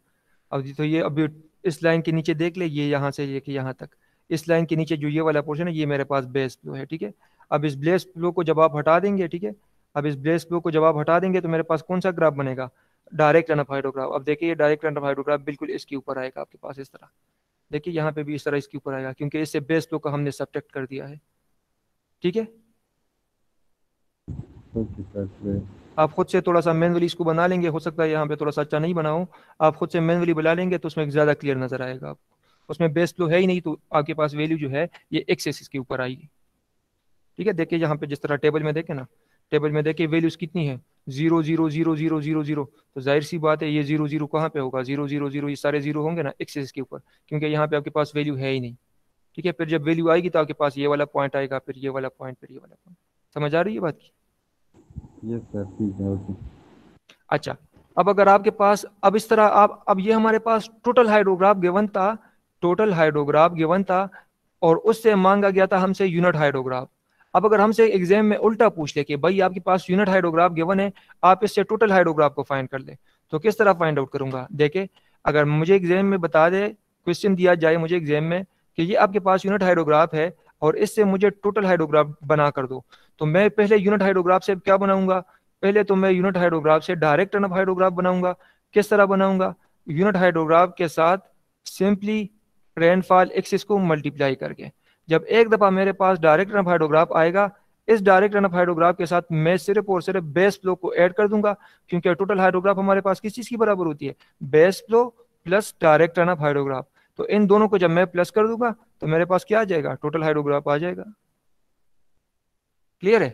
अब तो ये अभी इस लाइन के नीचे देख ले, ये यहाँ से लेके यहाँ तक, इस लाइन के नीचे जो ये वाला पोर्शन है ये मेरे पास बेस फ्लो है। ठीक है, अब इस बेस फ्लो को जब आप हटा देंगे, ठीक है, अब इस बेस फ्लो को जब आप हटा देंगे तो मेरे पास कौन सा ग्राफ बनेगा, डायरेक्ट रन ऑफ हाइड्रोग्राफ। अब देखिए ये डायरेक्ट रन ऑफ हाइड्रोग्राफ बिल्कुल इसके ऊपर आएगा आपके पास इस तरह। देखिए यहाँ पे भी इस तरह इसके ऊपर आएगा क्योंकि इससे बेस फ्लो का हमने सब्ट्रैक्ट कर दिया है। ठीक है, ओके सर। आप खुद से थोड़ा सा मैनुअली इसको बना लेंगे, हो सकता है यहाँ पे थोड़ा सा अच्छा नहीं बनाऊं, आप खुद से मैनुअली बना लेंगे तो उसमें ज़्यादा क्लियर नजर आएगा आपको। उसमें बेस फ्लो है ही नहीं तो आपके पास वैल्यू जो है ये एक्स एक्सिस के ऊपर आएगी। ठीक है, देखिए यहाँ पे जिस तरह टेबल में देखे ना, टेबल में देखिए वैल्यूज कितनी है, 0 0 0 0 0 0, तो जाहिर सी बात है ये 0 0 कहाँ पे होगा, 0 0 0, ये सारे जीरो होंगे ना एक्स एक्सिस के ऊपर, क्योंकि यहाँ पे आपके पास वैल्यू है ही नहीं। ठीक है, फिर जब वैल्यू आएगी तो आपके पास ये वाला पॉइंट आएगा, फिर ये वाला पॉइंट, फिर ये वाला पॉइंट। समझ आ रही है बात की? यस सर, ठीक है, ओके। अच्छा, अब अगर आपके पास अब इस तरह आप, अब ये हमारे पास टोटल हाइड्रोग्राफ गिवन था, टोटल हाइड्रोग्राफ गिवन था और उससे मांगा गया था हमसे यूनिट हाइड्रोग्राफ। अब अगर हमसे एग्जाम में उल्टा पूछ ले कि भाई आपके पास यूनिट हाइड्रोग्राफ गिवन है, आप इससे टोटल हाइड्रोग्राफ को फाइंड कर ले, तो किस तरह फाइंड आउट करूंगा? देखे, अगर मुझे एग्जाम में बता दे, क्वेश्चन दिया जाए मुझे एग्जाम में कि ये आपके पास यूनिट हाइड्रोग्राफ है और इससे मुझे टोटल हाइड्रोग्राफ बना कर दो, तो मैं पहले यूनिट हाइड्रोग्राफ से क्या बनाऊंगा? पहले तो मैं यूनिट हाइड्रोग्राफ से डायरेक्ट रन ऑफ हाइड्रोग्राफ बनाऊंगा। किस तरह बनाऊंगा? यूनिट हाइड्रोग्राफ के साथ सिंपली रेनफॉल एक्सिस को मल्टीप्लाई करके। जब एक दफा मेरे पास डायरेक्ट रन ऑफ हाइड्रोग्राफ आएगा, इस डायरेक्ट रन ऑफ हाइड्रोग्राफ के साथ मैं सिर्फ और सिर्फ बेस फ्लो को ऐड कर दूंगा, क्योंकि टोटल हाइड्रोग्राफ हमारे पास किस चीज की बराबर होती है? Base flow plus direct run off hydrograph. तो इन दोनों को जब मैं प्लस कर दूंगा तो मेरे पास क्या आ जाएगा? टोटल हाइड्रोग्राफ आ जाएगा। क्लियर है?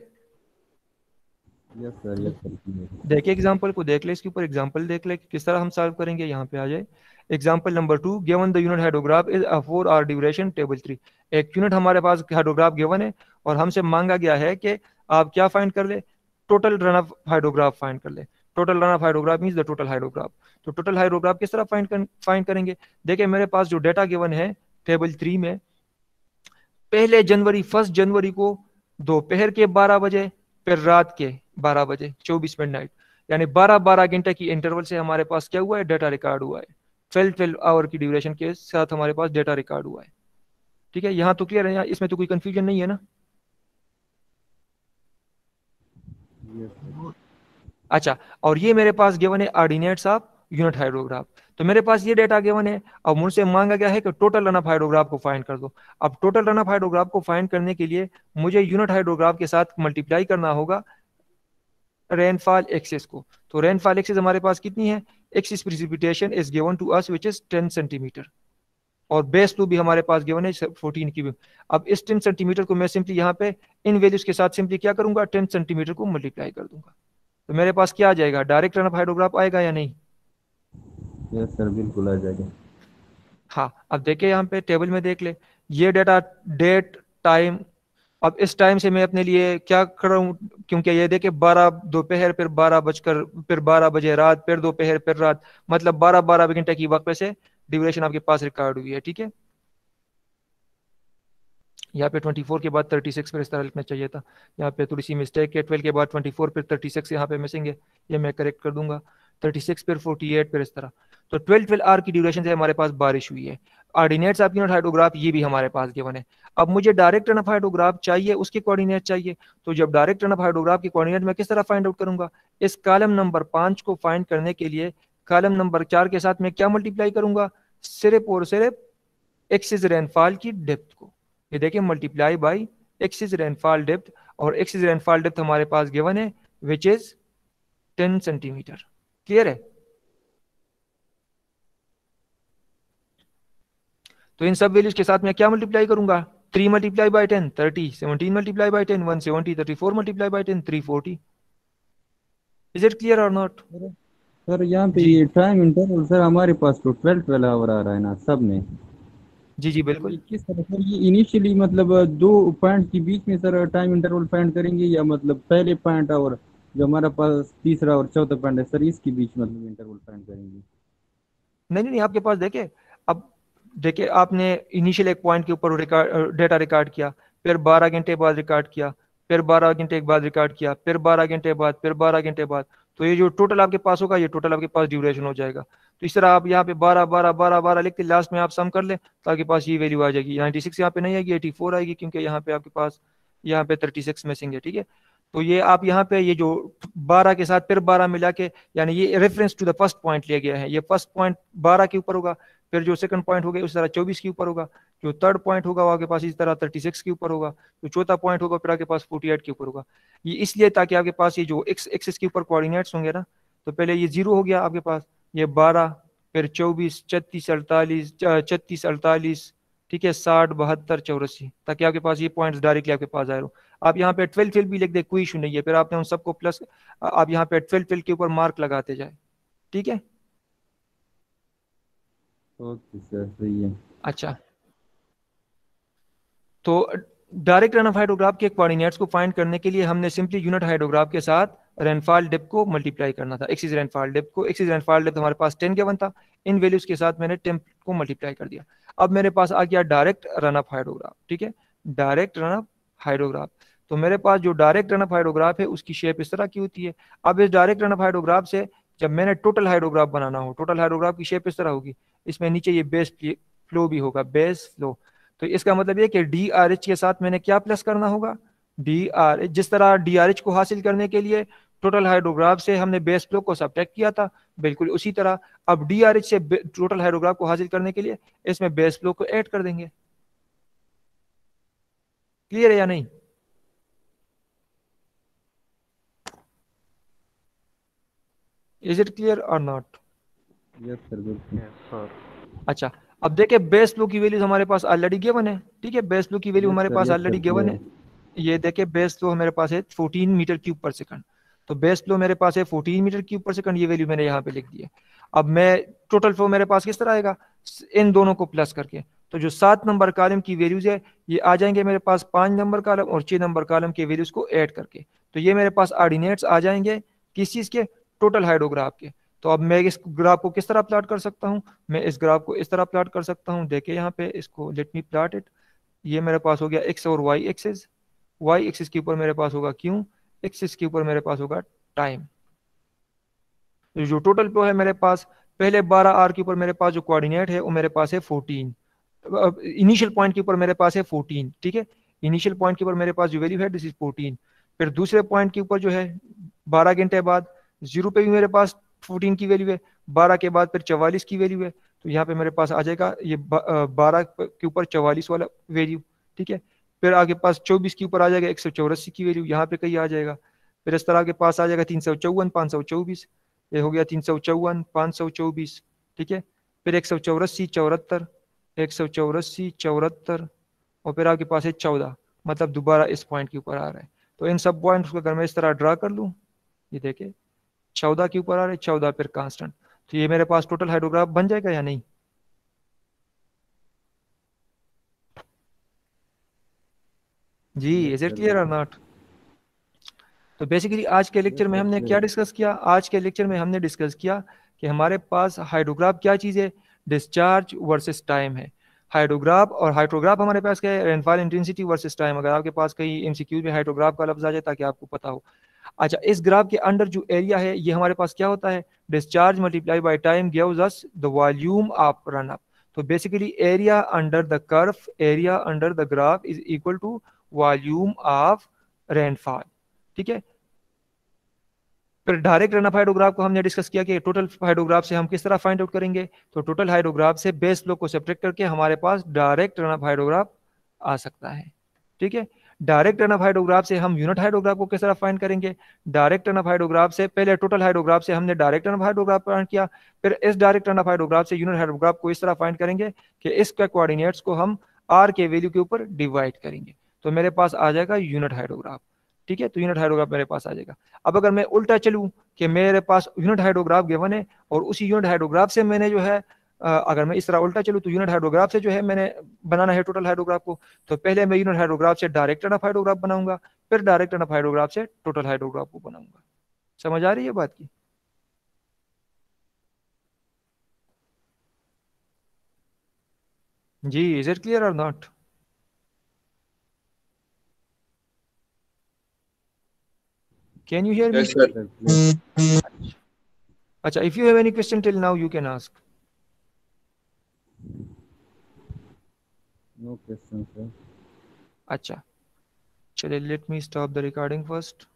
यस सर, यस सर, ठीक है। देखिए एग्जांपल को देख ले, इसके ऊपर एग्जांपल देख ले किस तरह हम सॉल्व करेंगे। यहाँ पे आ जाए example number 2, given the unit hydrograph is a 4 hour duration table 3। एक यूनिट हमारे पास हाइड्रोग्राफ गिवन है और हमसे मांगा गया है कि आप क्या फाइंड कर ले? Total run off hydrograph find कर ले। Total run off hydrograph means the total hydrograph. तो टोटल हाइड्रोग्राफ किस तरह फाइंड करेंगे? देखिए मेरे पास जो डेटा गिवन है टेबल 3 में, पहले जनवरी 1 जनवरी को दोपहर के 12 बजे, फिर रात के 12 बजे, 24 मिडनाइट, यानी 12-12 घंटे की इंटरवल से हमारे पास क्या हुआ है? डेटा रिकॉर्ड हुआ है। 12 आवर की ड्यूरेशन के साथ हमारे पास डेटा रिकॉर्ड हुआ है। ठीक है, यहाँ तो क्लियर है, यहाँ इसमें तो कोई कंफ्यूजन नहीं है ना? Yes sir. अच्छा, और ये मेरे पास गिवन है ऑर्डिनेट्स ऑफ यूनिट हाइड्रोग्राफ। तो मेरे पास ये डेटा गिवन है, अब मुझसे मांगा गया है कि टोटल रन ऑफ हाइड्रोग्राफ को फाइंड कर दो। अब टोटल रन ऑफ हाइड्रोग्राफ को फाइंड करने के लिए मुझे यूनिट हाइड्रोग्राफ के साथ मल्टीप्लाई करना होगा रेनफॉल एक्सिस को। तो रेनफॉल एक्सिस हमारे पास कितनी है? Excess precipitation is given to us which is 10 centimetre, और बेस टू भी हमारे पास गिवन है 14 की भी। अब इस 10 सेंटीमीटर को मैं सिंपली यहाँ पे इन वैल्यूज के साथ सिंपली क्या करूंगा? 10 सेंटीमीटर को मल्टीप्लाई कर दूंगा। तो मेरे पास क्या आ जाएगा? डायरेक्ट रन ऑफ हाइड्रोग्राफ आएगा या नहीं? यस सर, बिल्कुल आ जाएगा। हाँ, अब देखिए यहाँ पे टेबल में देख ले, ये डेटा, डेट, टाइम। अब इस टाइम से मैं अपने लिए क्या कर रहा हूँ, क्योंकि ये देखे 12 दोपहर, फिर 12 बजकर, फिर 12 बजे रात, फिर दोपहर, फिर रात, मतलब 12-12 घंटे की वक्त से ड्यूरेशन आपके पास रिकॉर्ड हुई है। ठीक है, यहाँ पे 24 के बाद 36 पर इस तरह लिखना चाहिए था, यहाँ पे थोड़ी सी मिस्टेक है, 12 के बाद 24 फिर 36 यहाँ पे मिसिंग है, ये मैं करेक्ट कर दूंगा। 36 फिर 48 फिर इस तरह। तो 12 आवर की ड्यूरेशन से हमारे पास बारिश हुई है। ऑर्डिनेट्स ऑफ यूनिट हाइड्रोग्राफ ये भी हमारे पास गिवन है। अब मुझे डायरेक्ट रन ऑफ हाइड्रोग्राफ चाहिए, उसके कोऑर्डिनेट चाहिए। तो जब डायरेक्ट रन ऑफ हाइड्रोग्राफ के कोऑर्डिनेट मैं किस तरह फाइंड आउट करूंगा, इस कॉलम नंबर 5 को फाइंड करने के लिए कॉलम नंबर 4 के साथ मैं क्या मल्टीप्लाई करूंगा, सिर्फ और सिर्फ एक्सिस रेनफॉल की डेप्थ को। ये देखिए multiply by axis rainfall depth, और एक्सिस रेनफॉल डेप्थ हमारे पास गिवन है विच इज 10 सेंटीमीटर। क्लियर है? तो इन सब वैल्यूज के साथ मैं क्या मल्टीप्लाई करूंगा, 3 multiply by 10 30, 17 multiply by 10 170, 34 multiply by 10 340। Is it clear और नॉट? सर यहाँ पे जी ये टाइम इंटरवल सर हमारे पास तो 12 आवर आ रहा है ना सब में। जी जी सर बिल्कुल। ये किस तरह सर, ये इनिशियली मतलब दो पॉइंट के बीच में सर टाइम इंटरवल फाइंड करेंगे, या मतलब पहले पॉइंट और जो हमारा पास तीसरा और चौथा पॉइंट है सर इसके बीच मतलब इंटरवल फाइंड करेंगे? नहीं नहीं नहीं, आपके पास देखिए, अब देखिए आपने इनिशियल एक पॉइंट के ऊपर डेटा रिकॉर्ड किया, फिर 12 घंटे बाद रिकॉर्ड किया, फिर 12 घंटे के बाद रिकॉर्ड किया, फिर 12 घंटे बाद, फिर 12 घंटे बाद। तो ये जो टोटल आपके पास होगा, ये टोटल आपके पास ड्यूरेशन हो जाएगा। तो इस तरह आप यहाँ पे 12 12 12 12 लिख के लास्ट में आप सम कर ले, तो आपके पास ये वैल्यू आ जाएगी। 96 यहाँ पे नहीं आएगी, 84 आएगी, क्योंकि यहाँ पे आपके पास यहाँ पे 36 मिसिंग है। ठीक है, तो ये आप यहाँ पे ये जो 12 के साथ फिर 12 मिला के, यानी ये reference to the first point लिया गया है। ये फर्स्ट पॉइंट 12 के ऊपर होगा, फिर जो सेकंड पॉइंट होगा उस तरह 24 के ऊपर होगा, जो थर्ड पॉइंट होगा वो आपके पास इस तरह 36 के ऊपर होगा, जो चौथा पॉइंट होगा फिर आपके पास 48 के ऊपर होगा। ये इसलिए ताकि आपके पास ये जो एक्स एक्सिस के ऊपर कोऑर्डिनेट्स होंगे ना, तो पहले ये 0 हो गया आपके पास, ये 12, फिर 24 34 48 36 48, ठीक है, 60 72 84, ताकि आपके पास ये पॉइंट्स डायरेक्टली आपके पास आए। आप यहाँ पे 12 फिल भी लिख दे, कोई इशू नहीं है, फिर आपने उन सबको प्लस आप यहाँ पे 12 फिल के ऊपर मार्क लगाते जाए। ठीक है, ओके सर सही है। अच्छा, तो डायरेक्ट रन ऑफ हाइड्रोग्राफ के कोऑर्डिनेट्स को फाइंड करने के लिए हमने सिंपली यूनिट हाइड्रोग्राफ के साथ रेनफॉल डेप्थ को मल्टीप्लाई करना था, एक्सिस रेनफॉल डेप्थ को। एक्सिस रेनफॉल डेप्थ हमारे पास 10 गिवन था, इन वैल्यूज के साथ मैंने 10 को मल्टीप्लाई कर दिया। अब मेरे पास आ गया डायरेक्ट रन ऑफ हाइड्रोग्राफ। ठीक है, डायरेक्ट रन ऑफ हाइड्रोग्राफ। तो मेरे पास जो डायरेक्ट रन ऑफ हाइड्रोग्राफ है उसकी शेप इस तरह की होती है। अब इस डायरेक्ट रन ऑफ हाइड्रोग्राफ से जब मैंने टोटल हाइड्रोग्राफ बनाना हो, टोटल हाइड्रोग्राफ की शेप इस तरह होगी, इसमें नीचे ये बेस फ्लो भी होगा, बेस फ्लो। तो इसका मतलब ये कि डी आर एच के साथ मैंने क्या प्लस करना होगा, डी आर एच। जिस तरह डी आर एच को हासिल करने के लिए टोटल हाइड्रोग्राफ से हमने बेस फ्लो को सब्ट्रैक्ट किया था, बिल्कुल उसी तरह अब डी आर एच से टोटल हाइड्रोग्राफ को हासिल करने के लिए इसमें बेस फ्लो को ऐड कर देंगे। क्लियर है या नहीं? इज इट क्लियर और नॉट? यस सर बिल्कुल। Yes sir. अच्छा, अब देखिए बेस फ्लो की वैल्यूज हमारे पास ऑलरेडी गिवन है। ठीक है, बेस फ्लो की वैल्यू हमारे पास ऑलरेडी गिवन है। ये देखिए बेस फ्लो मेरे पास है 14 मीटर क्यूब पर सेकंड, तो बेस फ्लो मेरे पास है 14 मीटर क्यूब पर सेकंड, ये वैल्यू मैंने यहाँ पे लिख दी है। अब मैं टोटल फ्लो मेरे पास किस तरह आएगा, इन दोनों को प्लस करके। तो जो 7 नंबर कॉलम की वैल्यूज है ये आ जाएंगे मेरे पास 5 नंबर कॉलम और 6 नंबर कॉलम के वैल्यूज को ऐड करके। तो ये मेरे पास ऑर्डिनेट्स आ जाएंगे किस चीज के, टोटल हाइड्रोग्राफ के। तो अब मैं इस ग्राफ को किस तरह प्लॉट कर सकता हूँ, मैं इस ग्राफ को इस तरह प्लॉट कर सकता हूँ। देखिए यहाँ पे इसको, लेट मी प्लॉट इट। ये मेरे पास हो गया एक्स और वाई एक्सिस, वाई एक्सिस के ऊपर मेरे पास होगा क्यू, एक्सिस के ऊपर मेरे पास होगा टाइम। जो टोटल फ्लो है मेरे पास, पहले 12 आर के ऊपर मेरे पास जो कोऑर्डिनेट है वो मेरे पास है 14, इनिशियल पॉइंट के ऊपर मेरे पास है 14। ठीक है, इनिशियल पॉइंट के ऊपर मेरे पास जो वैल्यू है दिस इज 14। फिर दूसरे पॉइंट के ऊपर जो है 12 घंटे बाद 0 पे भी मेरे पास 14 की वैल्यू है, 12 के बाद फिर 44 की वैल्यू है। तो यहाँ पे मेरे पास आ जाएगा ये 12 के ऊपर 44 वाला वैल्यू। ठीक है, फिर आगे पास 24 के ऊपर आ जाएगा 184 की वैल्यू, यहाँ पे कहीं आ जाएगा। फिर इस तरह के पास आ जाएगा 354 524, ये हो गया 354 524। ठीक है, फिर 184 74, 184 74, और फिर आपके पास है 14, मतलब दोबारा इस पॉइंट के ऊपर आ रहा है। तो इन सब पॉइंट्स को अगर मैं इस तरह ड्रा कर लूँ, ये देखे 14 के ऊपर आ रहा है, 14 फिर कांस्टेंट, तो ये मेरे पास टोटल हाइड्रोग्राफ बन जाएगा या नहीं? जी, इज इट क्लियर और नॉट? तो बेसिकली आज के लेक्चर में हमने क्या डिस्कस किया, आज के लेक्चर में हमने डिस्कस किया कि हमारे पास हाइड्रोग्राफ क्या चीज़ है, डिस्चार्ज वर्सेस टाइम है। हाइड्रोग्राफ और हाइड्रोग्राफ हमारे पास क्या है, रेनफॉल इंटेंसिटी वर्सेस टाइम। अगर आपके पास कहीं एमसीक्यू में हाइड्रोग्राफ का लफ्ज आ जाए ताकि आपको पता हो। अच्छा, इस ग्राफ के अंडर जो एरिया है ये हमारे पास क्या होता है, discharge multiply by time gives us the volume of run up. तो basically area under the curve, area under the graph is equal to volume of rainfall. ठीक है, फिर डायरेक्ट रन ऑफ हाइड्रोग्राफ को हमने डिस्कस किया कि total hydrograph से हम किस तरह फाइंड आउट करेंगे। तो टोटल हाइड्रोग्राफ से बेस फ्लो को सेपरेट करके हमारे पास डायरेक्ट रन ऑफ हाइड्रोग्राफ आ सकता है। ठीक है, डायरेक्ट रन ऑफ हाइड्रोग्राफ से हम यूनिट हाइड्रोग्राफ को किस तरह फाइंड करेंगे। डायरेक्ट रन ऑफ हाइड्रोग्राफ से पहले टोटल हाइड्रोग्राफ से हमने direct run off hydrograph find किया, फिर इस डायरेक्ट रन ऑफ हाइड्रोग्राफ से यूनिट हाइड्रोग्राफ को इस तरह फाइंड करेंगे कि इसके कोऑर्डिनेट्स को हम आर के वैल्यू के ऊपर डिवाइड करेंगे, तो मेरे पास आ जाएगा यूनिट हाइड्रोग्राफ। ठीक है, तो यूनिट हाइड्रोग्राफ मेरे पास आ जाएगा। अब अगर मैं उल्टा चलूं कि मेरे पास यूनिट हाइड्रोग्राफ गिवन है और उसी यूनिट हाइड्रोग्राफ से मैंने जो है अगर मैं इस तरह उल्टा चलूं तो यूनिट हाइड्रोग्राफ से जो है मैंने बनाना है टोटल हाइड्रोग्राफ को, तो पहले मैं यूनिट हाइड्रोग्राफ से डायरेक्ट रन ऑफ हाइड्रोग्राफ बनाऊंगा, फिर डायरेक्ट रन ऑफ हाइड्रोग्राफ से टोटल हाइड्रोग्राफ को बनाऊंगा। समझ आ रही है बात की? जी, इज इट क्लियर और not? Can you hear me? Yes, sir. अच्छा, if you have any question till now you can ask. No question sir. अच्छा चलिए, let me stop the recording first.